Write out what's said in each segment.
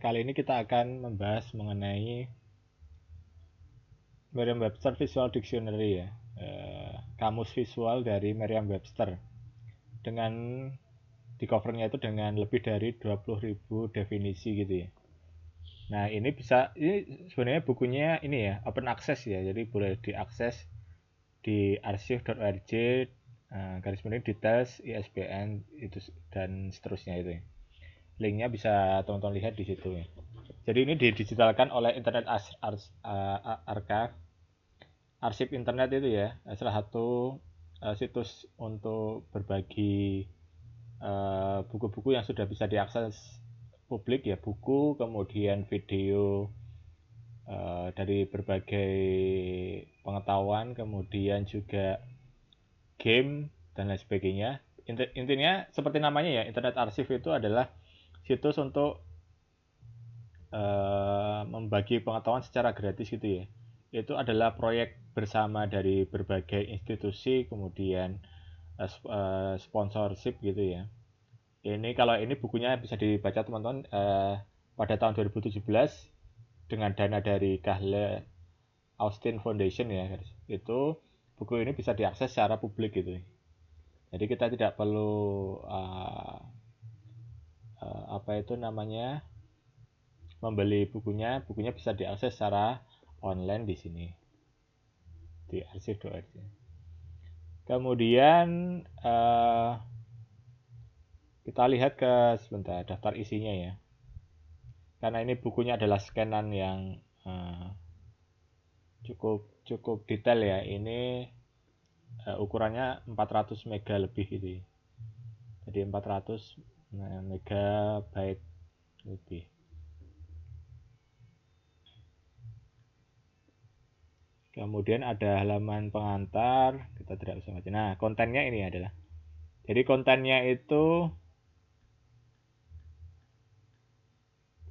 Kali ini kita akan membahas mengenai Merriam-Webster Visual Dictionary ya, kamus visual dari Merriam-Webster dengan di covernya itu dengan lebih dari 20.000 definisi gitu ya. Nah ini sebenarnya bukunya ini ya open access ya, jadi boleh diakses di archive.org garis miring details ISBN itu dan seterusnya itu ya. Linknya bisa teman-teman lihat di situ ya. Jadi ini didigitalkan oleh Internet Archive, arsip internet itu ya, salah satu situs untuk berbagi buku-buku yang sudah bisa diakses publik ya, buku, kemudian video dari berbagai pengetahuan, kemudian juga game dan lain sebagainya. Intinya seperti namanya ya, Internet Archive itu adalah situs untuk membagi pengetahuan secara gratis gitu ya. Itu adalah proyek bersama dari berbagai institusi, kemudian sponsorship gitu ya. Ini kalau ini bukunya bisa dibaca teman-teman pada tahun 2017 dengan dana dari Kahle Austin Foundation ya. Itu buku ini bisa diakses secara publik gitu. Jadi kita tidak perlu apa itu namanya membeli bukunya bisa diakses secara online di sini di arsip.org. Kemudian kita lihat ke sebentar daftar isinya ya. Karena ini bukunya adalah scanan yang cukup cukup detail ya. Ini ukurannya 400 mega lebih gitu. Jadi 400 megabyte lebih. Kemudian ada halaman pengantar, kita tidak bisa baca. Nah, kontennya ini adalah. Jadi kontennya itu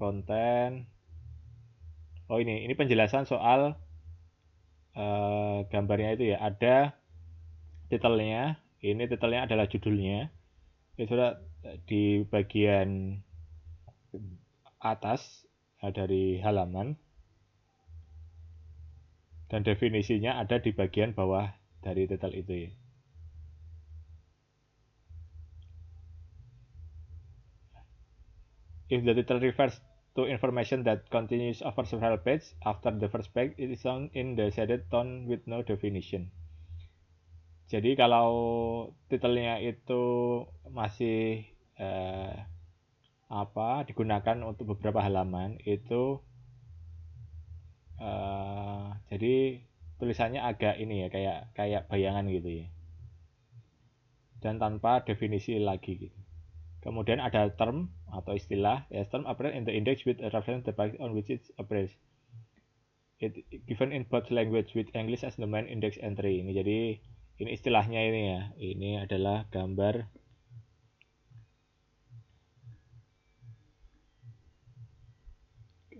konten. Oh ini penjelasan soal gambarnya itu ya. Ada titelnya. Ini titelnya adalah judulnya. Itu sudah di bagian atas dari halaman. Dan definisinya ada di bagian bawah dari titel itu ya. If the title refers to information that continues over several pages after the first page, it is shown in the shaded tone with no definition. Jadi kalau titelnya itu masih digunakan untuk beberapa halaman itu jadi tulisannya agak ini ya kayak bayangan gitu ya. Dan tanpa definisi lagi gitu. Kemudian ada term atau istilah, term appears in the index with a reference to the page on which it appears. It given in both language with English as the main index entry. Ini jadi ini istilahnya ini ya. Ini adalah gambar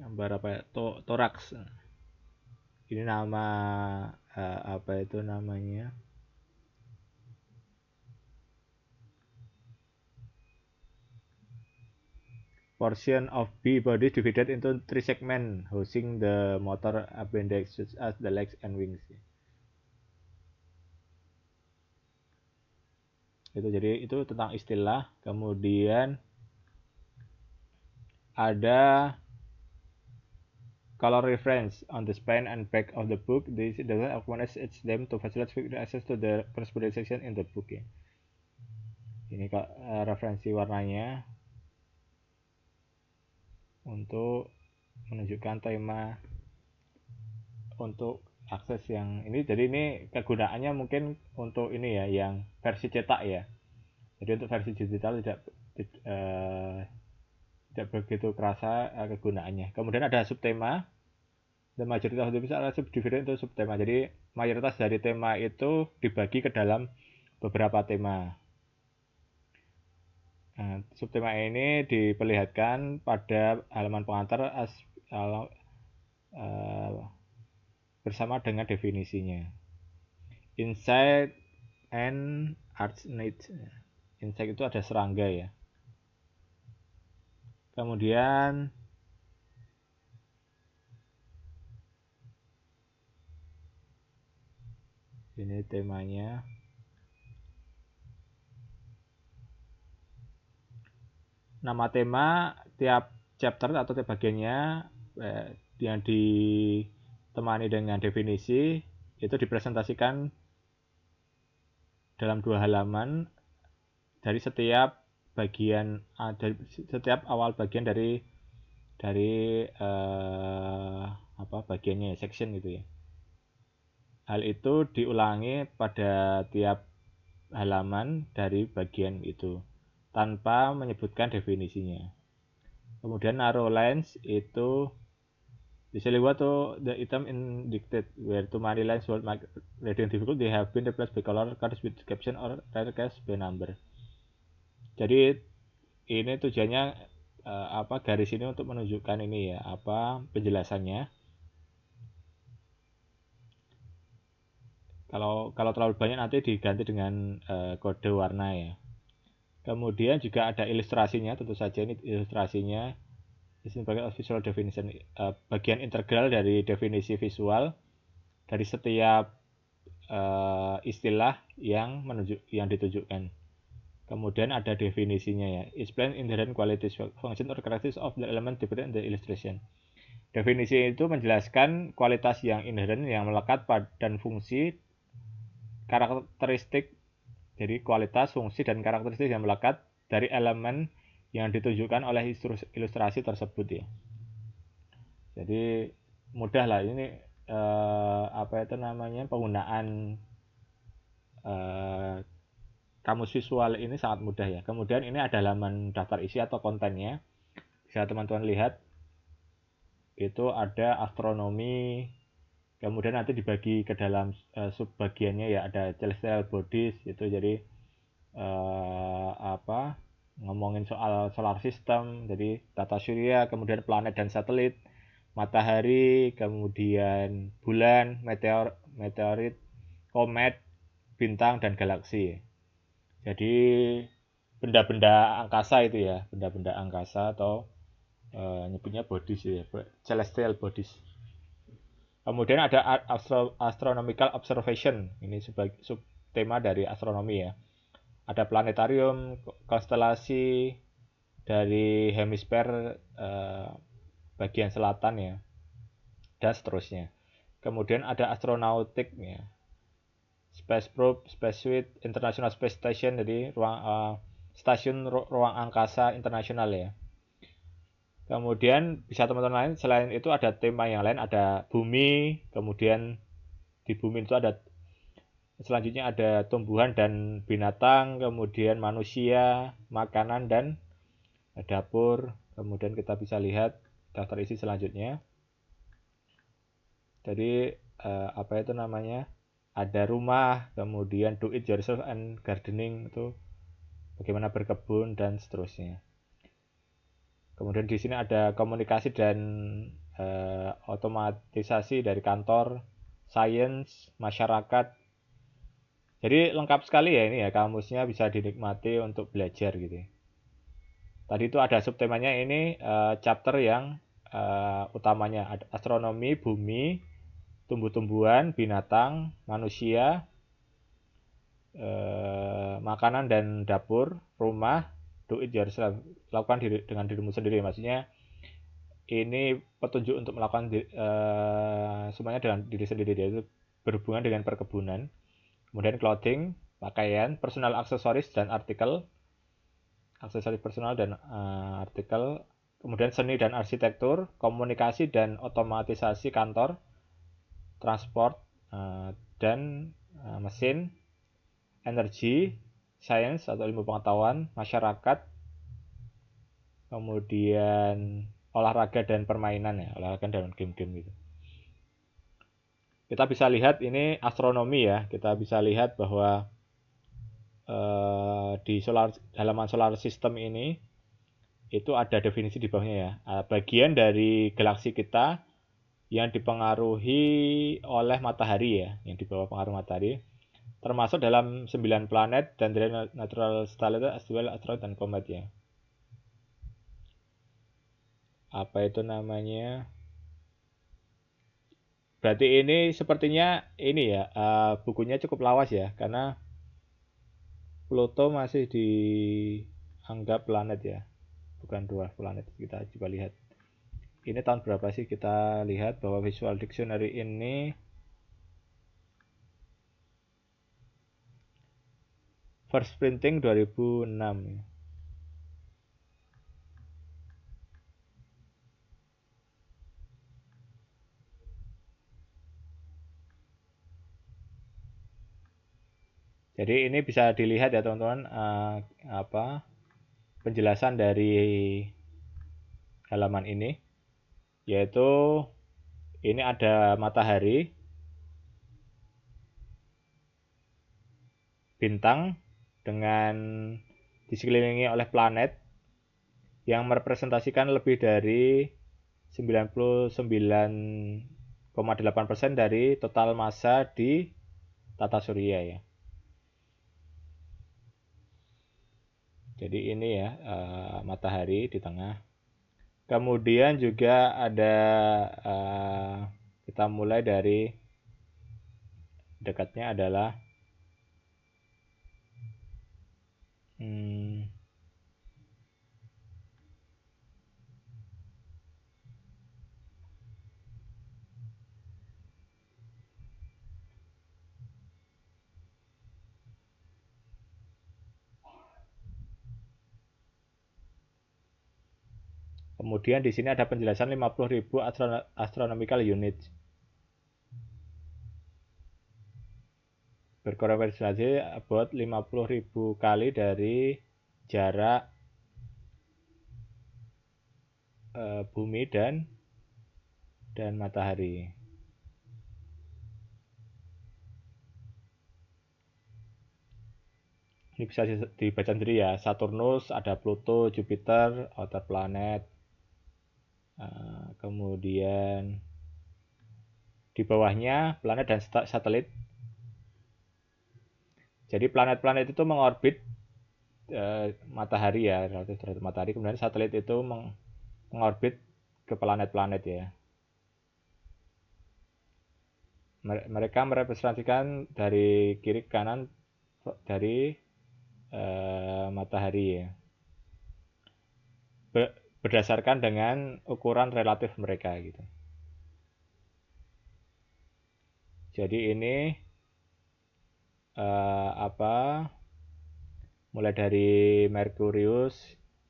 apa ya? Toraks. Ini nama apa itu namanya? Portion of B body divided into 3 segments housing the motor appendage such as the legs and wings. Jadi itu tentang istilah. Kemudian ada color reference on the spine and back of the book. This doesn't acknowledge them to facilitate access to the corresponding section in the book ya. Ini referensi warnanya untuk menunjukkan tema untuk akses yang ini. Jadi ini kegunaannya mungkin untuk ini ya yang versi cetak ya. Jadi untuk versi digital tidak begitu kerasa kegunaannya. Kemudian ada subtema. The majority of the pieces are subdivided into subtema. Jadi mayoritas dari tema itu dibagi ke dalam beberapa tema. Nah, subtema ini diperlihatkan pada halaman pengantar bersama dengan definisinya. Insect and arachnid. Insect itu ada serangga ya. Kemudian ini temanya. Nama tema tiap chapter atau tiap bagiannya yang ditemani dengan definisi itu dipresentasikan dalam 2 halaman dari setiap bagian, dari setiap awal bagian dari bagiannya, section gitu ya. Hal itu diulangi pada tiap halaman dari bagian itu tanpa menyebutkan definisinya. Kemudian narrow lines itu usually what to the item indicted where too many lines will make reading difficult, they have been replaced by color cards with caption or rare by number. Jadi ini tujuannya garis ini untuk menunjukkan ini ya, penjelasannya. Kalau terlalu banyak nanti diganti dengan kode warna ya. Kemudian juga ada ilustrasinya, tentu saja ini ilustrasinya. Ini sebagai visual definition, bagian integral dari definisi visual dari setiap istilah yang ditunjukkan. Kemudian ada definisinya ya. Explain inherent qualities, function or characteristics of the element depicted in the illustration. Definisi itu menjelaskan kualitas yang inherent, yang melekat dan fungsi, karakteristik, jadi kualitas, fungsi, dan karakteristik yang melekat dari elemen yang ditunjukkan oleh ilustrasi tersebut ya. Jadi mudah lah ini penggunaan kamus visual ini sangat mudah ya. Kemudian ini ada halaman daftar isi atau kontennya. Bisa teman-teman lihat. Itu ada astronomi. Kemudian nanti dibagi ke dalam subbagiannya ya, ada celestial bodies itu jadi ngomongin soal solar system, jadi tata surya, kemudian planet dan satelit, matahari, kemudian bulan, meteorit, komet, bintang, dan galaksi. Jadi benda-benda angkasa itu ya, benda-benda angkasa atau nyebutnya bodies ya, celestial bodies. Kemudian ada astronomical observation, ini sebagai subtema dari astronomi ya. Ada planetarium, konstelasi dari hemisfer bagian selatan ya, dan seterusnya. Kemudian ada astronautik ya, space probe, space suite, international space station, jadi stasiun ruang angkasa internasional ya. Kemudian bisa teman-teman lain, selain itu ada tema yang lain, ada bumi, kemudian di bumi itu ada selanjutnya ada tumbuhan dan binatang, kemudian manusia, makanan, dan dapur. Kemudian kita bisa lihat daftar isi selanjutnya. Jadi ada rumah, kemudian do it yourself and gardening, itu bagaimana berkebun dan seterusnya. Kemudian di sini ada komunikasi dan otomatisasi dari kantor, science, masyarakat. Jadi lengkap sekali ya ini ya, kamusnya bisa dinikmati untuk belajar gitu. Tadi itu ada subtemanya ini chapter yang utamanya ada astronomi, bumi, tumbuh-tumbuhan, binatang, manusia, makanan dan dapur, rumah, do it yourself, lakukan dengan dirimu sendiri. Maksudnya ini petunjuk untuk melakukan semuanya dengan diri sendiri, yaitu berhubungan dengan perkebunan. Kemudian clothing, pakaian, personal accessories dan artikel, aksesoris personal dan artikel. Kemudian seni dan arsitektur, komunikasi dan otomatisasi kantor, transport dan mesin, energi, sains atau ilmu pengetahuan, masyarakat, kemudian olahraga dan permainan ya, olahraga dan game-game gitu. Kita bisa lihat ini astronomi ya, kita bisa lihat bahwa di halaman solar system ini itu ada definisi di bawahnya ya, bagian dari galaksi kita yang dipengaruhi oleh matahari ya, yang di bawah pengaruh matahari, termasuk dalam 9 planet dan dari natural satelit as well asteroid dan komet ya. apa itu namanya, berarti ini sepertinya ini ya, bukunya cukup lawas ya, karena Pluto masih dianggap planet ya, bukan dwarf planet. Kita coba lihat ini tahun berapa sih. Kita lihat bahwa Visual Dictionary ini first printing 2006 ya. Jadi ini bisa dilihat ya teman-teman, apa penjelasan dari halaman ini, yaitu ini ada matahari, bintang dengan disekelilingi oleh planet yang merepresentasikan lebih dari 99,8% dari total massa di tata surya ya. Jadi ini ya, matahari di tengah. Kemudian juga ada, kita mulai dari dekatnya adalah kemudian di sini ada penjelasan 50.000 astronomical units. Berkorelasi about 50.000 kali dari jarak bumi dan matahari. Ini bisa dibaca sendiri ya. Saturnus, ada Pluto, Jupiter, outer planet. Kemudian di bawahnya planet dan satelit. Jadi planet-planet itu mengorbit matahari ya, relatif terhadap matahari. Kemudian satelit itu mengorbit ke planet-planet ya. Mereka merepresentasikan dari kiri ke kanan dari matahari ya. Berdasarkan dengan ukuran relatif mereka gitu. Jadi ini mulai dari Merkurius,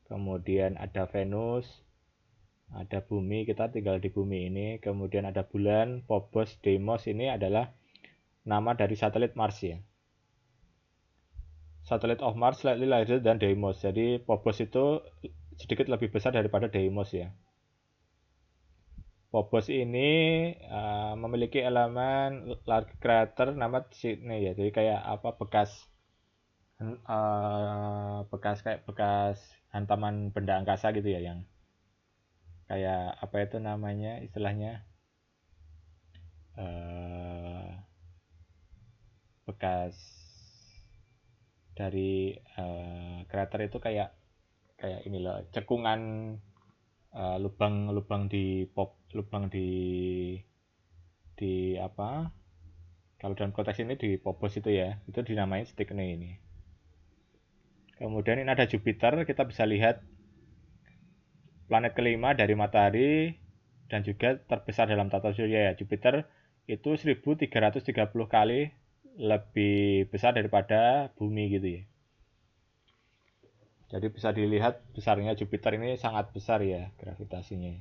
kemudian ada Venus, ada bumi, kita tinggal di bumi ini, kemudian ada bulan, Phobos, Deimos. Ini adalah nama dari satelit Mars ya. Satellite of Mars slightly larger than Deimos. Jadi Phobos itu sedikit lebih besar daripada Deimos ya. Phobos ini memiliki elemen large crater nama Sydney ya. Jadi kayak apa, bekas hantaman benda angkasa gitu ya, yang kayak apa itu namanya istilahnya, bekas dari krater itu kayak ini loh, cekungan, lubang di apa, kalau dalam konteks ini di Phobos itu ya, itu dinamai Stickney ini. Kemudian ini ada Jupiter, kita bisa lihat planet kelima dari matahari dan juga terbesar dalam tata surya ya. Jupiter itu 1330 kali lebih besar daripada bumi gitu ya. Jadi bisa dilihat besarnya Jupiter ini sangat besar ya gravitasinya.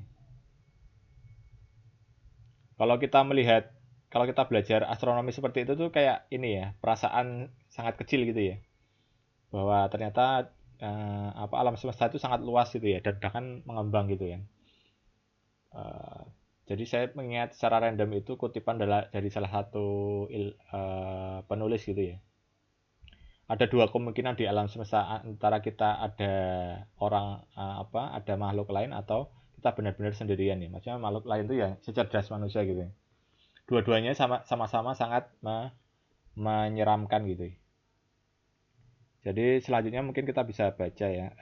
Kalau kita belajar astronomi seperti itu tuh kayak ini ya, perasaan sangat kecil gitu ya. Bahwa ternyata alam semesta itu sangat luas gitu ya, dan bahkan mengembang gitu ya. Jadi saya mengingat secara random itu kutipan dari salah satu penulis gitu ya. Ada dua kemungkinan di alam semesta, antara kita ada ada makhluk lain, atau kita benar-benar sendirian ya. Maksudnya makhluk lain itu ya secerdas manusia gitu ya. Dua-duanya sama-sama sangat menyeramkan gitu ya. Jadi selanjutnya mungkin kita bisa baca ya.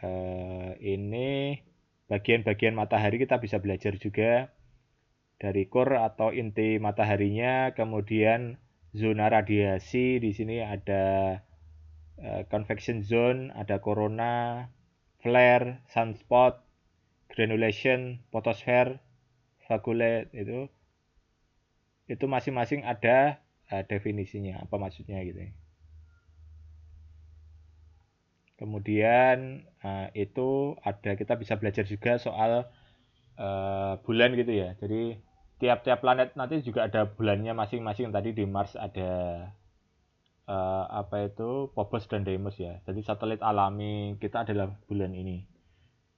Ini bagian-bagian matahari kita bisa belajar juga dari core atau inti mataharinya, kemudian zona radiasi. Di sini ada convection zone, ada corona, flare, sunspot, granulation, photosphere, vacuole, itu masing-masing ada definisinya, apa maksudnya gitu. Kemudian itu ada, kita bisa belajar juga soal bulan gitu ya. Jadi tiap-tiap planet nanti juga ada bulannya masing-masing. Tadi di Mars ada Phobos dan Deimos ya. Jadi satelit alami kita adalah bulan ini.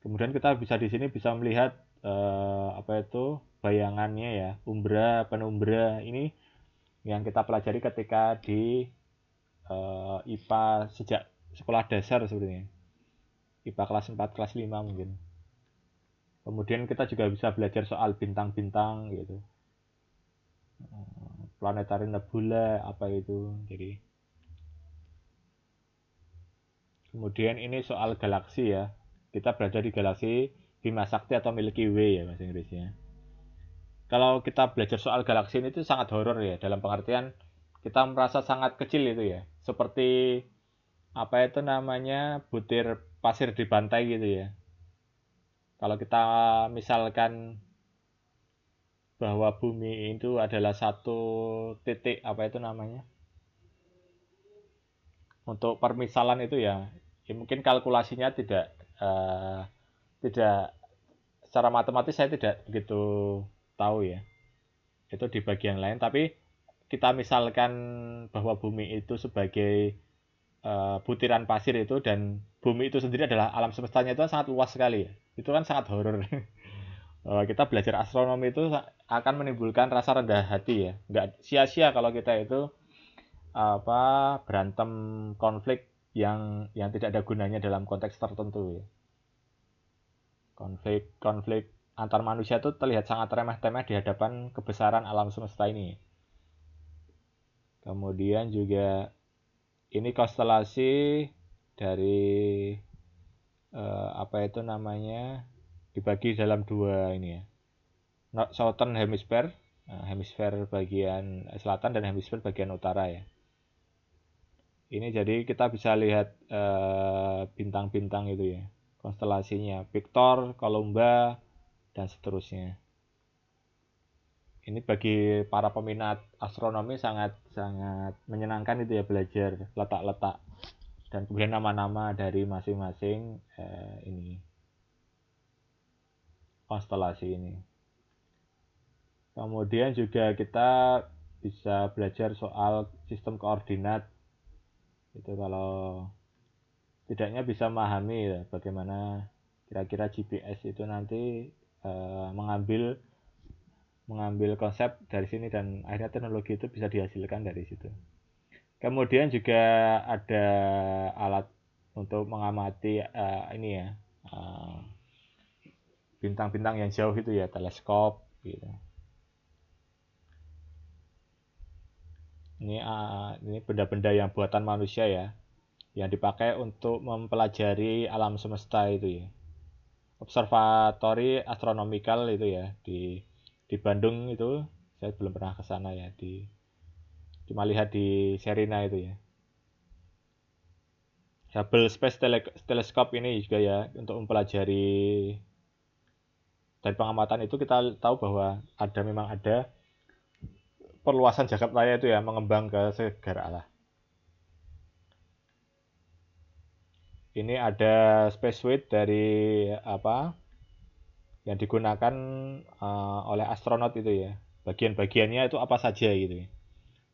Kemudian kita bisa di sini bisa melihat bayangannya ya, umbra, penumbra. Ini yang kita pelajari ketika di IPA sejak sekolah dasar sebenarnya. IPA kelas 4, kelas 5 mungkin. Kemudian kita juga bisa belajar soal bintang-bintang gitu. Planetary nebula apa itu. Jadi kemudian ini soal galaksi ya. Kita berada di galaksi Bima Sakti atau Milky Way ya bahasa Inggrisnya. Kalau kita belajar soal galaksi ini itu sangat horor ya, dalam pengertian kita merasa sangat kecil itu ya. Seperti butir pasir di pantai gitu ya. Kalau kita misalkan bahwa bumi itu adalah satu titik untuk permisalan itu ya mungkin kalkulasinya tidak secara matematis saya tidak begitu tahu ya, itu di bagian lain. Tapi kita misalkan bahwa bumi itu sebagai butiran pasir itu, dan bumi itu sendiri adalah alam semestanya, itu sangat luas sekali ya. Itu kan sangat horor. Kita belajar astronomi itu akan menimbulkan rasa rendah hati ya. Nggak sia-sia kalau kita itu berantem konflik yang tidak ada gunanya dalam konteks tertentu ya. Konflik antar manusia itu terlihat sangat remeh-temeh di hadapan kebesaran alam semesta ini. Kemudian juga ini konstelasi dari dibagi dalam dua ini ya. Southern Hemisphere, hemisfer bagian selatan dan hemisfer bagian utara ya. Ini jadi kita bisa lihat bintang-bintang itu ya, konstelasinya, Victor, Columba, dan seterusnya. Ini bagi para peminat astronomi sangat menyenangkan itu ya, belajar letak-letak dan kemudian nama-nama dari masing-masing ini konstelasi ini. Kemudian juga kita bisa belajar soal sistem koordinat. Itu kalau tidaknya bisa memahami ya, bagaimana kira-kira GPS itu nanti mengambil konsep dari sini, dan akhirnya teknologi itu bisa dihasilkan dari situ. Kemudian juga ada alat untuk mengamati bintang-bintang yang jauh itu ya, teleskop gitu. Ini benda-benda yang buatan manusia ya, yang dipakai untuk mempelajari alam semesta itu ya. Observatory Astronomical itu ya, di Bandung itu. Saya belum pernah ke sana ya, cuma lihat di Serena itu ya. Hubble Space Telescope ini juga ya, untuk mempelajari. Dari pengamatan itu kita tahu bahwa memang ada perluasan jagat raya itu ya, mengembang ke segala arah. Ini ada spacesuit dari yang digunakan oleh astronot itu ya. Bagian-bagiannya itu apa saja gitu ya.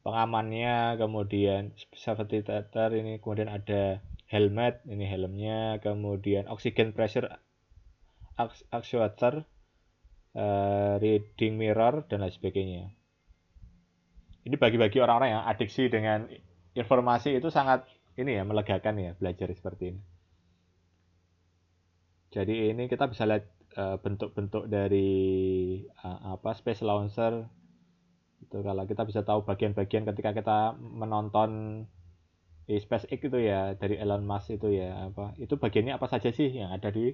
Pengamannya, kemudian safety tether ini, kemudian ada helmet, ini helmnya, kemudian oxygen pressure actuator, reading mirror, dan lain sebagainya. Ini bagi-bagi orang-orang yang adiksi dengan informasi itu sangat melegakan ya, belajar seperti ini. Jadi ini kita bisa lihat bentuk-bentuk dari space launcher itu. Kalau kita bisa tahu bagian-bagian ketika kita menonton SpaceX itu ya, dari Elon Musk itu ya, itu bagiannya apa saja sih yang ada di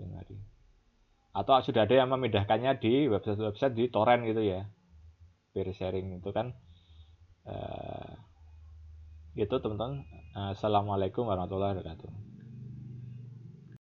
dictionary. Atau sudah ada yang memindahkannya di website-website di torrent gitu ya, peer sharing itu kan. Gitu teman-teman. Assalamualaikum warahmatullahi wabarakatuh.